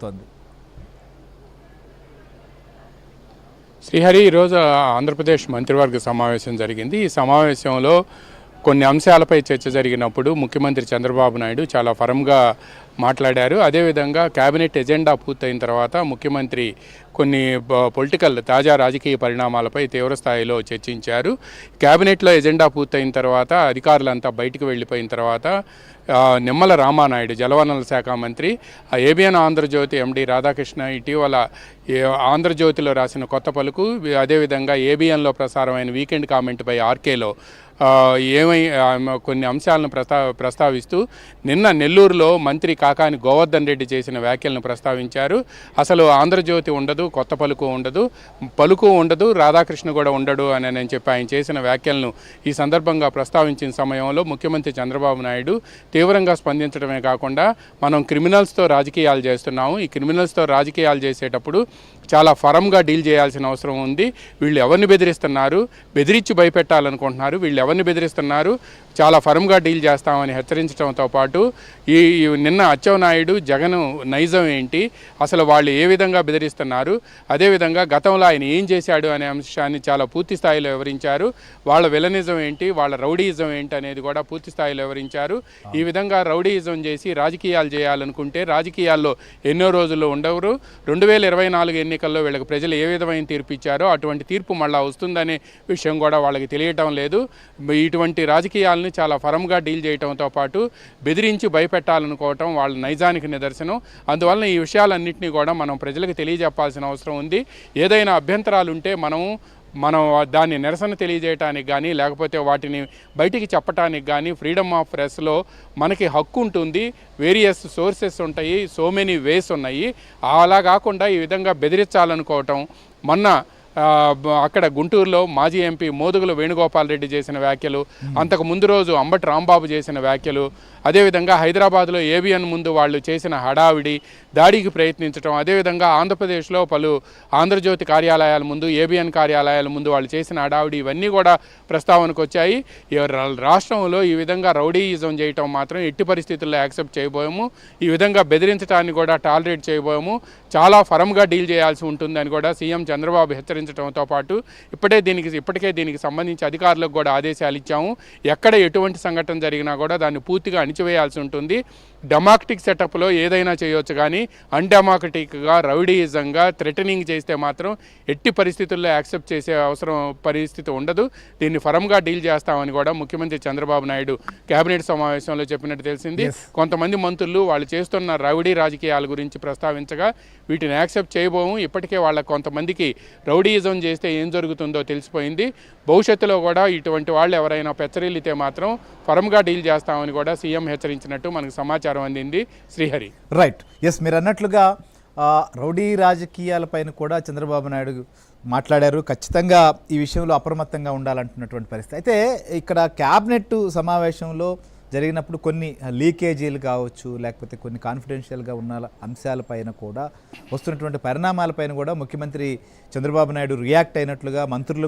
తోంది. శ్రీహరి ఈరోజు ఆంధ్రప్రదేశ్ మంత్రివర్గ సమావేశం జరిగింది. ఈ సమావేశంలో కొన్ని అంశాలపై చర్చ జరిగినప్పుడు ముఖ్యమంత్రి చంద్రబాబు నాయుడు చాలా ఫర్మ్గా మాట్లాడారు. అదేవిధంగా కేబినెట్ ఎజెండా పూర్తయిన తర్వాత ముఖ్యమంత్రి కొన్ని పొలిటికల్ తాజా రాజకీయ పరిణామాలపై తీవ్రస్థాయిలో చర్చించారు. కేబినెట్లో ఎజెండా పూర్తయిన తర్వాత అధికారులంతా బయటకు వెళ్ళిపోయిన తర్వాత నిమ్మల రామానాయుడు జలవనరుల శాఖ మంత్రి ఏబిఎన్ ఆంధ్రజ్యోతి ఎండి రాధాకృష్ణ ఇటీవల ఆంధ్రజ్యోతిలో రాసిన కొత్త పలుకు, అదేవిధంగా ఏబిఎన్లో ప్రసారమైన వీకెండ్ కామెంట్పై ఆర్కేలో కొన్ని అంశాలను ప్రస్తావిస్తూ నిన్న నెల్లూరులో మంత్రి కాకాని గోవర్ధన్ రెడ్డి చేసిన వ్యాఖ్యలను ప్రస్తావించారు. అసలు ఆంధ్రజ్యోతి ఉండదు, కొత్త పలుకు ఉండదు, రాధాకృష్ణ కూడా ఉండడు అని చెప్పి ఆయన చేసిన వ్యాఖ్యలను ఈ సందర్భంగా ప్రస్తావించిన సమయంలో ముఖ్యమంత్రి చంద్రబాబు నాయుడు తీవ్రంగా స్పందించడమే కాకుండా మనం క్రిమినల్స్తో రాజకీయాలు చేస్తున్నాము, ఈ క్రిమినల్స్తో రాజకీయాలు చేసేటప్పుడు చాలా ఫరంగా డీల్ చేయాల్సిన అవసరం ఉంది. వీళ్ళు ఎవరిని బెదిరిస్తున్నారు, బెదిరించి భయపెట్టాలనుకుంటున్నారు, వీళ్ళు ఎవరిని బెదిరిస్తున్నారు, చాలా ఫరంగా డీల్ చేస్తామని హెచ్చరించడంతో పాటు ఈ నిన్న అచ్చెన్నాయుడు జగన్ నైజం ఏంటి, అసలు వాళ్ళు ఏ విధంగా బెదిరిస్తున్నారు, అదేవిధంగా గతంలో ఆయన ఏం చేశాడు అనే అంశాన్ని చాలా పూర్తి స్థాయిలో వివరించారు. వాళ్ళ విలనిజం ఏంటి, వాళ్ళ రౌడీయిజం ఏంటి అనేది కూడా పూర్తి స్థాయిలో వివరించారు. ఈ విధంగా రౌడీయిజం చేసి రాజకీయాలు చేయాలనుకుంటే రాజకీయాల్లో ఎన్నో రోజుల్లో ఉండవరు. 2024 ఎన్నికల్లో వీళ్ళకి ప్రజలు ఏ విధమైన తీర్పు ఇచ్చారో అటువంటి తీర్పు మళ్ళా వస్తుందనే విషయం కూడా వాళ్ళకి తెలియటం లేదు. ఇటువంటి రాజకీయాలను చాలా ఫరంగా డీల్ చేయడంతో పాటు బెదిరించి భయపెట్టాలనుకోవటం వాళ్ళ నైజానికి నిదర్శనం. అందువలన ఈ విషయాలన్నింటినీ కూడా మనం ప్రజలకు తెలియజెప్పాల్సిన అవసరం ఉంది. ఏదైనా అభ్యంతరాలు ఉంటే మనం దాన్ని నిరసన తెలియజేయటానికి కానీ లేకపోతే వాటిని బయటికి చెప్పటానికి కానీ ఫ్రీడమ్ ఆఫ్ ప్రెస్లో మనకి హక్కు ఉంటుంది. వేరియస్ సోర్సెస్ ఉంటాయి, సో మెనీ వేస్ ఉన్నాయి. అలా కాకుండా ఈ విధంగా బెదిరించాలనుకోవటం, మొన్న అక్కడ గుంటూరులో మాజీ ఎంపీ మోదుగుల వేణుగోపాల్ రెడ్డి చేసిన వ్యాఖ్యలు, అంతకు ముందు రోజు అంబటి రాంబాబు చేసిన వ్యాఖ్యలు, అదేవిధంగా హైదరాబాద్లో ఏబిఎన్ ముందు వాళ్ళు చేసిన హడావిడి, దాడికి ప్రయత్నించడం, అదేవిధంగా ఆంధ్రప్రదేశ్లో పలు ఆంధ్రజ్యోతి కార్యాలయాల ముందు, ఏబిఎన్ కార్యాలయాల ముందు వాళ్ళు చేసిన హడావిడి, ఇవన్నీ కూడా ప్రస్తావనకు వచ్చాయి. రాష్ట్రంలో ఈ విధంగా రౌడీయిజం చేయటం మాత్రం ఎట్టి పరిస్థితుల్లో యాక్సెప్ట్ చేయబోయాము. ఈ విధంగా బెదిరించడాన్ని కూడా టాలరేట్ చేయబోయాము. చాలా ఫరంగా డీల్ చేయాల్సి ఉంటుందని కూడా సీఎం చంద్రబాబు హెచ్చరించడంతో పాటు ఇప్పటికే దీనికి సంబంధించి అధికారులకు కూడా ఆదేశాలు ఇచ్చాము. ఎక్కడ ఎటువంటి సంఘటన జరిగినా కూడా దాన్ని పూర్తిగా అణిచివేయాల్సి ఉంటుంది. డెమోక్రటిక్ సెటప్లో ఏదైనా చేయొచ్చు, కానీ అన్డెమోక్రటిక్గా రౌడీయిజంగా థ్రెటనింగ్ చేస్తే మాత్రం ఎట్టి పరిస్థితుల్లో యాక్సెప్ట్ చేసే పరిస్థితి ఉండదు. దీన్ని ఫరంగా డీల్ చేస్తామని కూడా ముఖ్యమంత్రి చంద్రబాబు నాయుడు కేబినెట్ సమావేశంలో చెప్పినట్టు తెలిసింది. కొంతమంది మంత్రులు వాళ్ళు చేస్తున్న రౌడీ రాజకీయాల గురించి ప్రస్తావించగా వీటిని యాక్సెప్ట్ చేయబోము. ఇప్పటికే వాళ్ళ కొంతమందికి రౌడీయిజం చేస్తే ఏం జరుగుతుందో తెలిసిపోయింది. భవిష్యత్తులో కూడా ఇటువంటి వాళ్ళు ఎవరైనా పెచ్చరిల్లితే మాత్రం ఫరంగా డీల్ చేస్తామని కూడా సీఎం హెచ్చరించినట్టు మనకు సమాచారం అందింది. శ్రీహరి. రైట్, ఎస్, మీరు అన్నట్లుగా రౌడీ రాజకీయాలపైన కూడా చంద్రబాబు నాయుడు మాట్లాడారు. ఖచ్చితంగా ఈ విషయంలో అప్రమత్తంగా ఉండాలంటున్నటువంటి పరిస్థితి. అయితే ఇక్కడ క్యాబినెట్ సమావేశంలో జరిగినప్పుడు కొన్ని లీకేజీలు కావచ్చు, లేకపోతే కొన్ని కాన్ఫిడెన్షియల్గా ఉన్న అంశాలపైన కూడా వస్తున్నటువంటి పరిణామాలపైన కూడా ముఖ్యమంత్రి చంద్రబాబు నాయుడు రియాక్ట్ అయినట్లుగా మంత్రులు